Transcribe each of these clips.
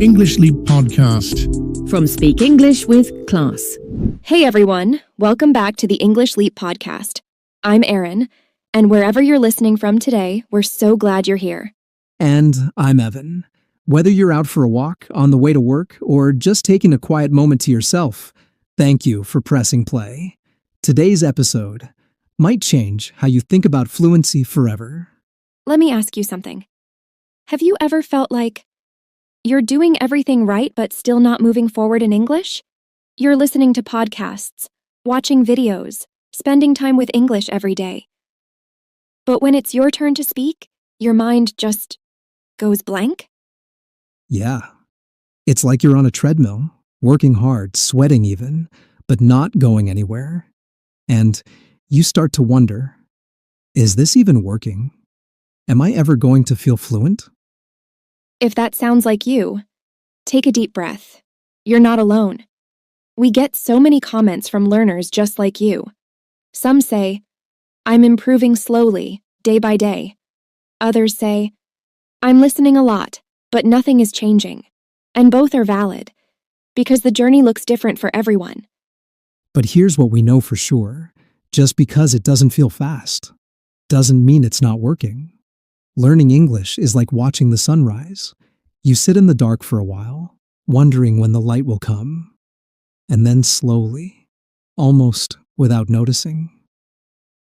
English Leap podcast. From Speak English with Class. Hey everyone, welcome back to the English Leap podcast. I'm Erin, and wherever you're listening from today, we're so glad you're here. And I'm Evan. Whether you're out for a walk, on the way to work, or just taking a quiet moment to yourself, thank you for pressing play. Today's episode might change how you think about fluency forever. Let me ask you something. Have you ever felt like you're doing everything right but still not moving forward in English? You're listening to podcasts, watching videos, spending time with English every day. But when it's your turn to speak, your mind just goes blank? Yeah. It's like you're on a treadmill, working hard, sweating even, but not going anywhere. And you start to wonder, is this even working? Am I ever going to feel fluent? If that sounds like you, take a deep breath. You're not alone. We get so many comments from learners just like you. Some say, I'm improving slowly, day by day. Others say, I'm listening a lot, but nothing is changing. And both are valid, because the journey looks different for everyone. But here's what we know for sure. Just because it doesn't feel fast, doesn't mean it's not working. Learning English is like watching the sunrise. You sit in the dark for a while, wondering when the light will come. And then slowly, almost without noticing,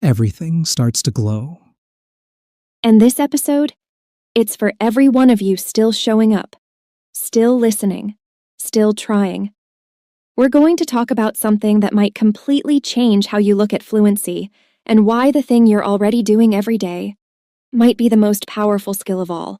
everything starts to glow. And this episode, it's for every one of you still showing up, still listening, still trying. We're going to talk about something that might completely change how you look at fluency and why the thing you're already doing every day might be the most powerful skill of all.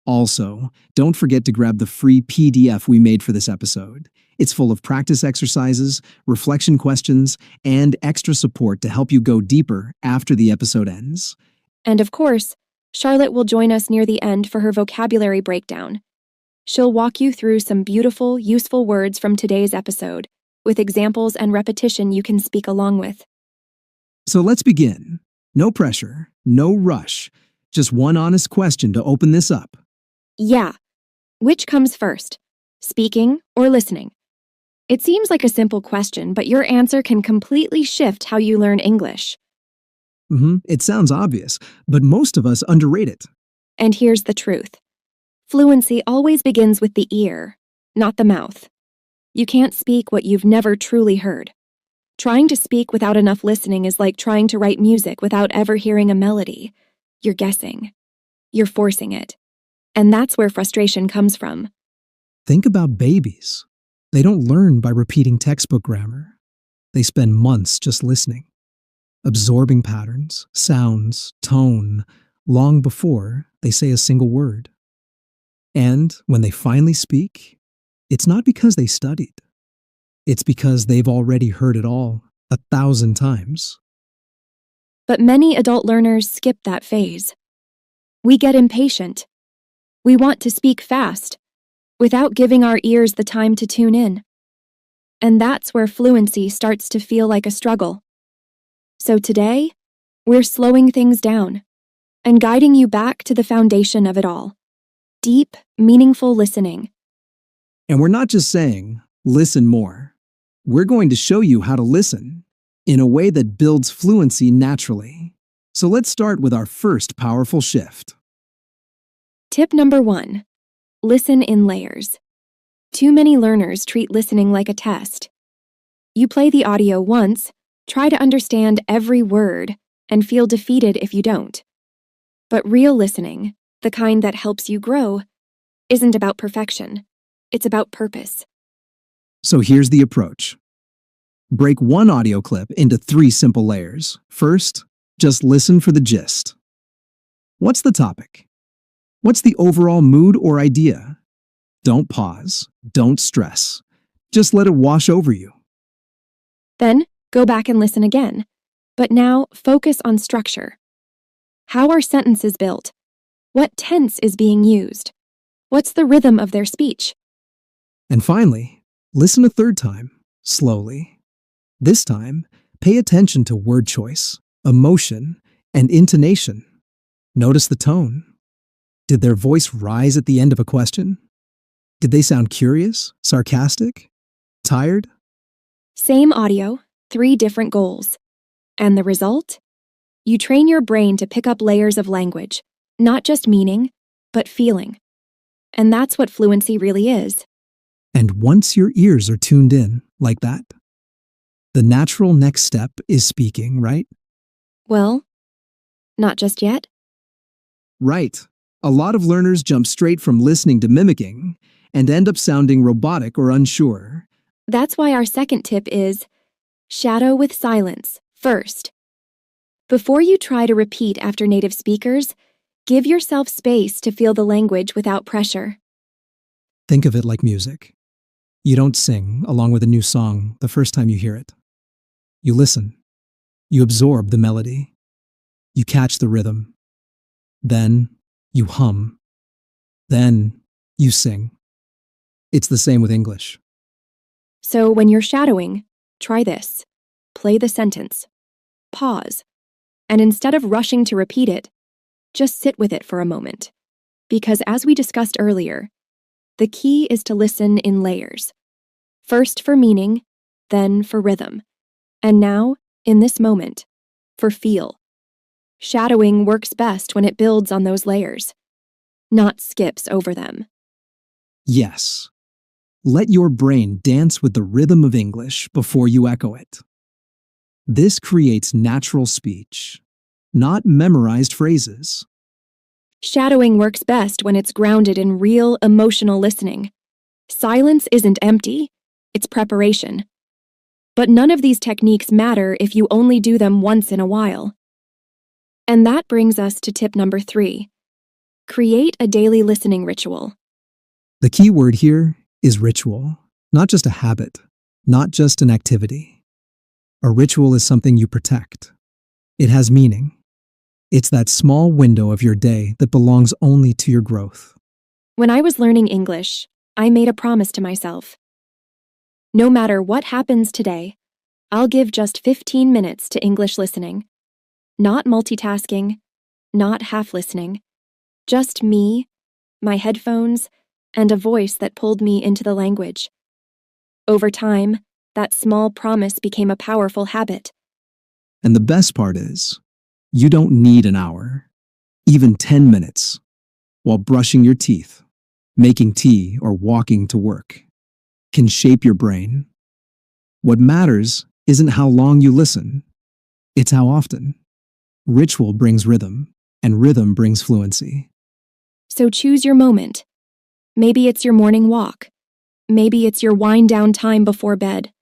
Also, don't forget to grab the free PDF we made for this episode. It's full of practice exercises, reflection questions, and extra support to help you go deeper after the episode ends. And of course, Charlotte will join us near the end for her vocabulary breakdown. She'll walk you through some beautiful, useful words from today's episode, with examples and repetition you can speak along with. So let's begin. No pressure, no rush. Just one honest question to open this up. Yeah. Which comes first, speaking or listening? It seems like a simple question, but your answer can completely shift how you learn English. It sounds obvious, but most of us underrate it. And here's the truth. Fluency always begins with the ear, not the mouth. You can't speak what you've never truly heard. Trying to speak without enough listening is like trying to write music without ever hearing a melody. You're guessing. You're forcing it. And that's where frustration comes from. Think about babies. They don't learn by repeating textbook grammar. They spend months just listening, absorbing patterns, sounds, tone, long before they say a single word. And when they finally speak, it's not because they studied. It's because they've already heard it all 1,000 times. But many adult learners skip that phase. We get impatient. We want to speak fast, without giving our ears the time to tune in. And that's where fluency starts to feel like a struggle. So today, we're slowing things down and guiding you back to the foundation of it all. Deep, meaningful listening. And we're not just saying, listen more. We're going to show you how to listen in a way that builds fluency naturally. So let's start with our first powerful shift. Tip number 1. Listen in layers. Too many learners treat listening like a test. You play the audio once, try to understand every word, and feel defeated if you don't. But real listening, the kind that helps you grow, isn't about perfection. It's about purpose. So here's the approach. Break one audio clip into 3 simple layers. First, just listen for the gist. What's the topic? What's the overall mood or idea? Don't pause. Don't stress. Just let it wash over you. Then, go back and listen again. But now, focus on structure. How are sentences built? What tense is being used? What's the rhythm of their speech? And finally, listen a third time, slowly. This time, pay attention to word choice, emotion, and intonation. Notice the tone. Did their voice rise at the end of a question? Did they sound curious, sarcastic, tired? Same audio, 3 different goals. And the result? You train your brain to pick up layers of language, not just meaning, but feeling. And that's what fluency really is. And once your ears are tuned in, like that, the natural next step is speaking, right? Well, not just yet. Right. A lot of learners jump straight from listening to mimicking and end up sounding robotic or unsure. That's why our second tip is shadow with silence first. Before you try to repeat after native speakers, give yourself space to feel the language without pressure. Think of it like music. You don't sing along with a new song the first time you hear it. You listen. You absorb the melody. You catch the rhythm. Then you hum. Then you sing. It's the same with English. So when you're shadowing, try this. Play the sentence. Pause. And instead of rushing to repeat it, just sit with it for a moment. Because as we discussed earlier, the key is to listen in layers. First for meaning, then for rhythm. And now, in this moment, for feel. Shadowing works best when it builds on those layers, not skips over them. Yes. Let your brain dance with the rhythm of English before you echo it. This creates natural speech, not memorized phrases. Shadowing works best when it's grounded in real emotional listening. Silence isn't empty, it's preparation. But none of these techniques matter if you only do them once in a while. And that brings us to tip number 3. Create a daily listening ritual. The key word here is ritual, not just a habit, not just an activity. A ritual is something you protect. It has meaning. It's that small window of your day that belongs only to your growth. When I was learning English, I made a promise to myself. No matter what happens today, I'll give just 15 minutes to English listening. Not multitasking, not half listening. Just me, my headphones, and a voice that pulled me into the language. Over time, that small promise became a powerful habit. And the best part is, you don't need an hour, even 10 minutes, while brushing your teeth, making tea, or walking to work, can shape your brain. What matters isn't how long you listen, it's how often. Ritual brings rhythm, and rhythm brings fluency. So choose your moment. Maybe it's your morning walk. Maybe it's your wind-down time before bed.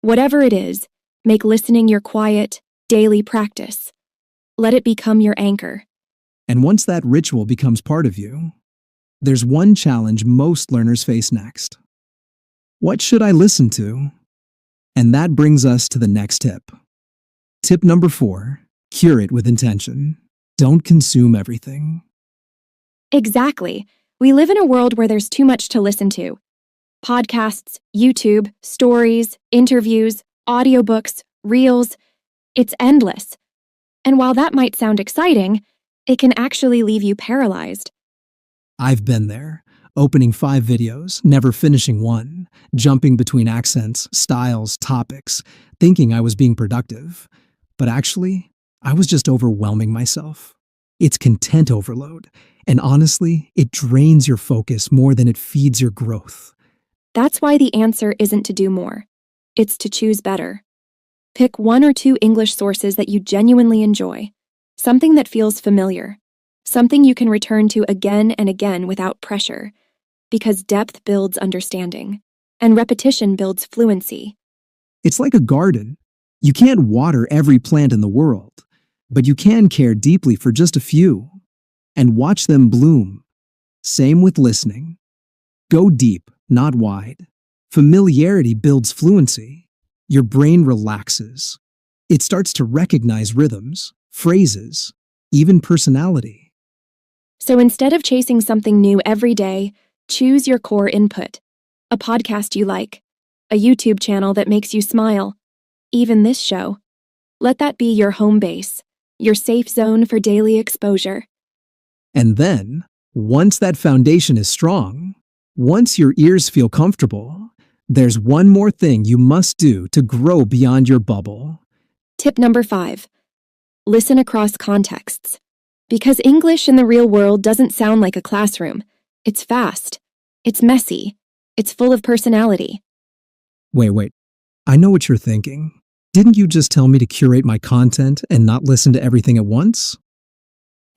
Whatever it is, make listening your quiet, daily practice. Let it become your anchor. And once that ritual becomes part of you, there's one challenge most learners face next. What should I listen to? And that brings us to the next tip. Tip number 4, curate with intention. Don't consume everything. Exactly. We live in a world where there's too much to listen to. Podcasts, YouTube, stories, interviews, audiobooks, reels. It's endless. And while that might sound exciting, it can actually leave you paralyzed. I've been there, opening 5 videos, never finishing one, jumping between accents, styles, topics, thinking I was being productive. But actually, I was just overwhelming myself. It's content overload, and honestly, it drains your focus more than it feeds your growth. That's why the answer isn't to do more. It's to choose better. Pick 1 or 2 English sources that you genuinely enjoy, something that feels familiar, something you can return to again and again without pressure, because depth builds understanding, and repetition builds fluency. It's like a garden. You can't water every plant in the world, but you can care deeply for just a few and watch them bloom. Same with listening. Go deep, not wide. Familiarity builds fluency. Your brain relaxes. It starts to recognize rhythms, phrases, even personality. So instead of chasing something new every day, choose your core input. A podcast you like, a YouTube channel that makes you smile, even this show. Let that be your home base, your safe zone for daily exposure. And then, once that foundation is strong, Once your ears feel comfortable, there's one more thing you must do to grow beyond your bubble. Tip number 5. Listen across contexts. Because English in the real world doesn't sound like a classroom. It's fast. It's messy. It's full of personality. Wait. I know what you're thinking. Didn't you just tell me to curate my content and not listen to everything at once?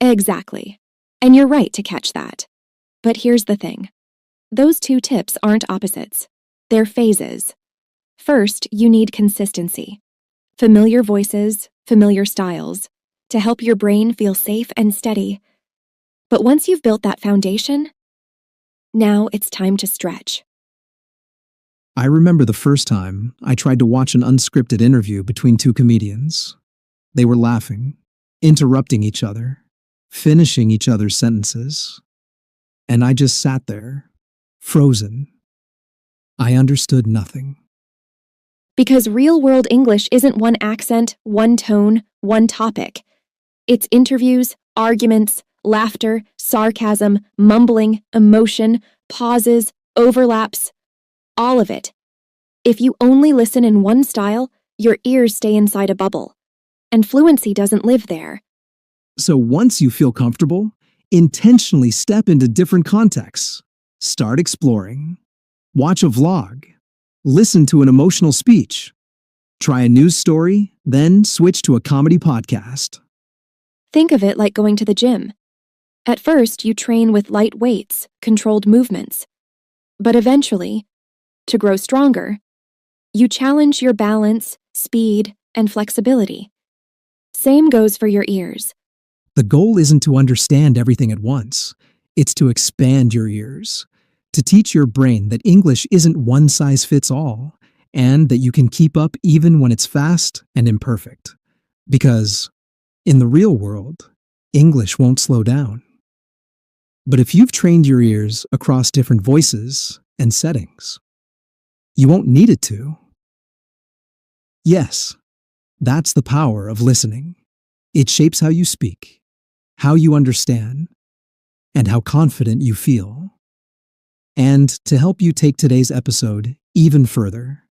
Exactly. And you're right to catch that. But here's the thing. Those two tips aren't opposites. They're phases. First, you need consistency. Familiar voices, familiar styles, to help your brain feel safe and steady. But once you've built that foundation, now it's time to stretch. I remember the first time I tried to watch an unscripted interview between two comedians. They were laughing, interrupting each other, finishing each other's sentences. And I just sat there, frozen. I understood nothing. Because real-world English isn't one accent, one tone, one topic. It's interviews, arguments, laughter, sarcasm, mumbling, emotion, pauses, overlaps, all of it. If you only listen in one style, your ears stay inside a bubble. And fluency doesn't live there. So once you feel comfortable, intentionally step into different contexts. Start exploring. Watch a vlog. Listen to an emotional speech. Try a news story, then switch to a comedy podcast. Think of it like going to the gym. At first, you train with light weights, controlled movements. But eventually, to grow stronger, you challenge your balance, speed, and flexibility. Same goes for your ears. The goal isn't to understand everything at once. It's to expand your ears, to teach your brain that English isn't one size fits all, and that you can keep up even when it's fast and imperfect. Because, in the real world, English won't slow down. But if you've trained your ears across different voices and settings, you won't need it to. Yes, that's the power of listening. It shapes how you speak, how you understand, and how confident you feel. And to help you take today's episode even further,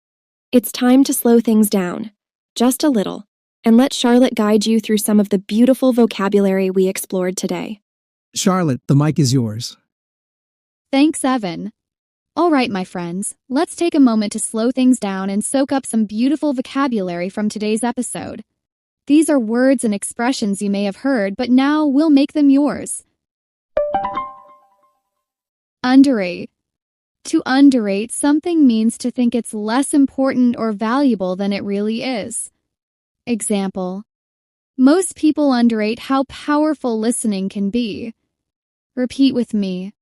It's time to slow things down, just a little, and let Charlotte guide you through some of the beautiful vocabulary we explored today. Charlotte, the mic is yours. Thanks, Evan. All right, my friends, let's take a moment to slow things down and soak up some beautiful vocabulary from today's episode. These are words and expressions you may have heard, but now we'll make them yours. Underrate. To underrate something means to think it's less important or valuable than it really is. Example: most people underrate how powerful listening can be. Repeat with me.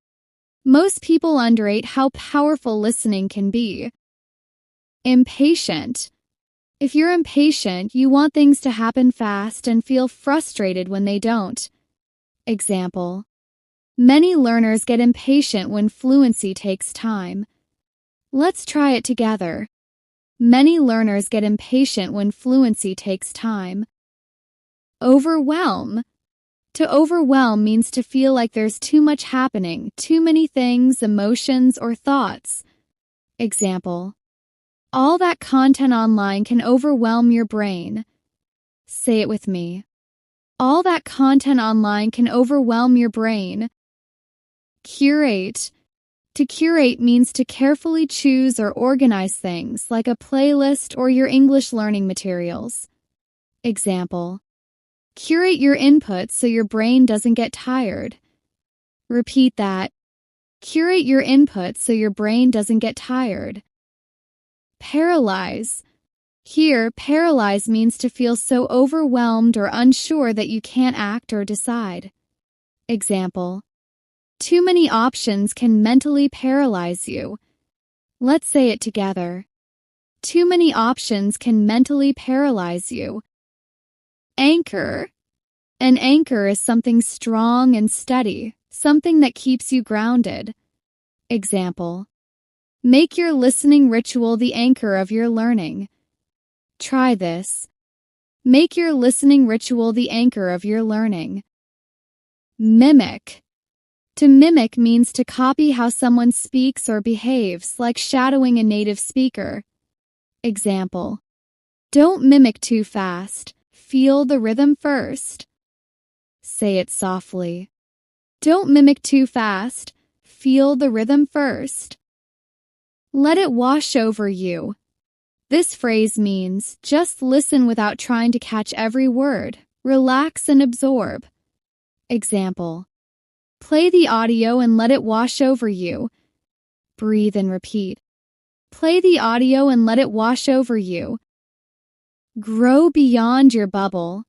Most people underrate how powerful listening can be. Impatient. If you're impatient, you want things to happen fast and feel frustrated when they don't. Example: many learners get impatient when fluency takes time. Let's try it together. Many learners get impatient when fluency takes time. Overwhelm. To overwhelm means to feel like there's too much happening, too many things, emotions, or thoughts. Example: all that content online can overwhelm your brain. Say it with me. All that content online can overwhelm your brain. Curate. To curate means to carefully choose or organize things, like a playlist or your English learning materials. Example: curate your inputs so your brain doesn't get tired. Repeat that. Curate your inputs so your brain doesn't get tired. Paralyze. Here, paralyze means to feel so overwhelmed or unsure that you can't act or decide. Example: too many options can mentally paralyze you. Let's say it together. Too many options can mentally paralyze you. Anchor. An anchor is something strong and steady, something that keeps you grounded. Example: make your listening ritual the anchor of your learning. Try this. Make your listening ritual the anchor of your learning. Mimic. To mimic means to copy how someone speaks or behaves, like shadowing a native speaker. Example: don't mimic too fast. Feel the rhythm first. Say it softly. Don't mimic too fast. Feel the rhythm first. Let it wash over you. This phrase means just listen without trying to catch every word. Relax and absorb. Example: play the audio and let it wash over you. Breathe and repeat. Play the audio and let it wash over you. Grow beyond your bubble.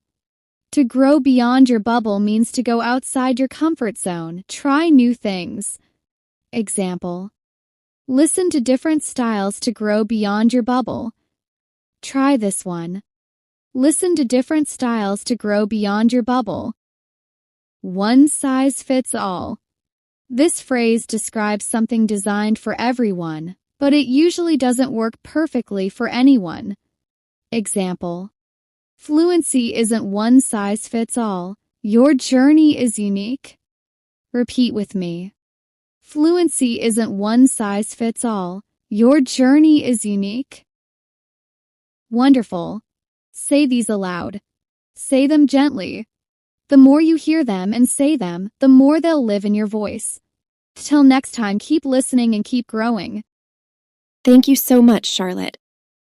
To grow beyond your bubble means to go outside your comfort zone, try new things. Example: listen to different styles to grow beyond your bubble. Try this one. Listen to different styles to grow beyond your bubble. One size fits all. This phrase describes something designed for everyone, but it usually doesn't work perfectly for anyone. Example: fluency isn't one size fits all. Your journey is unique. Repeat with me. Fluency isn't one size fits all. Your journey is unique. Wonderful. Say these aloud. Say them gently. The more you hear them and say them, the more they'll live in your voice. Till next time, keep listening and keep growing. Thank you so much, Charlotte.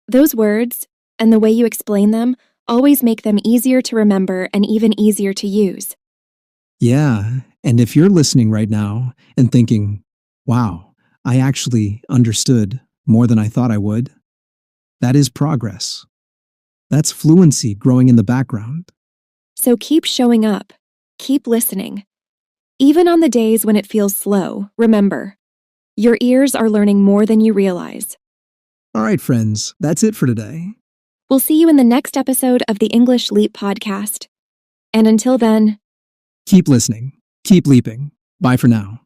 Those words, and the way you explain them, always make them easier to remember and even easier to use. Yeah, and if you're listening right now and thinking, wow, I actually understood more than I thought I would, that is progress. That's fluency growing in the background. So keep showing up. Keep listening. Even on the days when it feels slow, remember, your ears are learning more than you realize. All right, friends, that's it for today. We'll see you in the next episode of the English Leap podcast. And until then, Keep listening. Keep leaping. Bye for now.